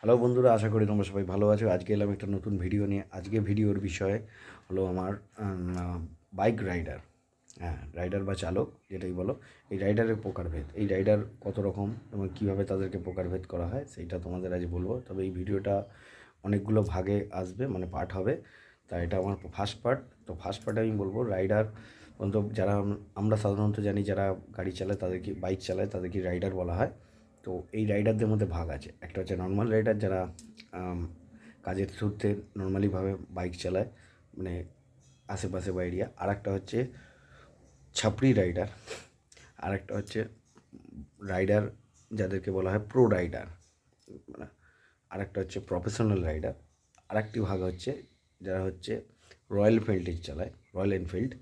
Hello বন্ধুরা, আশা করি তোমরা সবাই ভালো আছো। আজকে এলাম একটা নতুন ভিডিও নিয়ে। আজকে ভিডিওর বিষয় হলো আমার বাইক রাইডার। হ্যাঁ, রাইডার বা চালক যেটাই বলো। এই রাইডারের প্রকারভেদ, এই রাইডার কত রকম এবং কীভাবে তাদেরকে প্রকারভেদ করা হয় সেইটা তোমাদের আজ বলবো। তবে এই ভিডিওটা অনেকগুলো ভাগে আসবে, মানে পার্ট হবে। তাই এটা আমার ফার্স্ট পার্ট। তো ফার্স্ট পার্টে আমি বলবো রাইডার বলতে যারা আমরা সাধারণত জানি, যারা গাড়ি চালায় তাদেরকে, বাইক চালায় তাদেরকে রাইডার বলা হয়। তো এই রাইডারদের মধ্যে ভাগ আছে। একটা হচ্ছে নর্মাল রাইডার, যারা কাজের সূত্রে নর্মালিভাবে বাইক চালায়, মানে আশেপাশে বা এরিয়া। আর একটা হচ্ছে ছাপড়ি রাইডার। আর একটা হচ্ছে রাইডার যাদেরকে বলা হয় প্রো রাইডার, মানে আর একটা হচ্ছে প্রফেশনাল রাইডার। আর একটি ভাগ হচ্ছে যারা হচ্ছে রয়্যাল এনফিল্ড চালায়, রয়্যাল এনফিল্ড।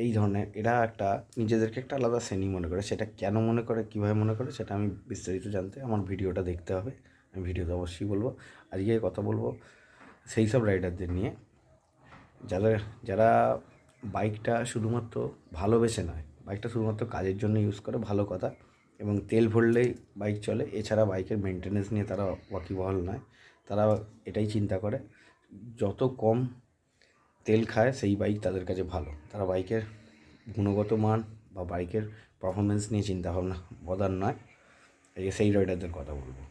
এই ধরনের এরা একটা নিজেদেরকে একটা আলাদা শ্রেণী মনে করে। সেটা কেন মনে করে, কীভাবে মনে করে, সেটা আমি বিস্তারিত জানতে আমার ভিডিওটা দেখতে হবে। আমি ভিডিওতে অবশ্যই বলবো। আজকে কথা বলবো সেই সব রাইডারদের নিয়ে যারা যারা বাইকটা শুধুমাত্র ভালোবেসে নয়, বাইকটা শুধুমাত্র কাজের জন্য ইউজ করে, ভালো কথা, এবং তেল ভরলেই বাইক চলে। এছাড়া বাইকের মেনটেনেন্স নিয়ে তারা ওয়াকিবহাল নয়। তারা এটাই চিন্তা করে যত কম তেল খায় সেই বাইক তাদের কাছে ভালো। তারা বাইকের গুণগত মান বা বাইকের পারফরমেন্স নিয়ে চিন্তাভাবনা বদার নয়। এই সেই রাইডারদের কথা বলবো।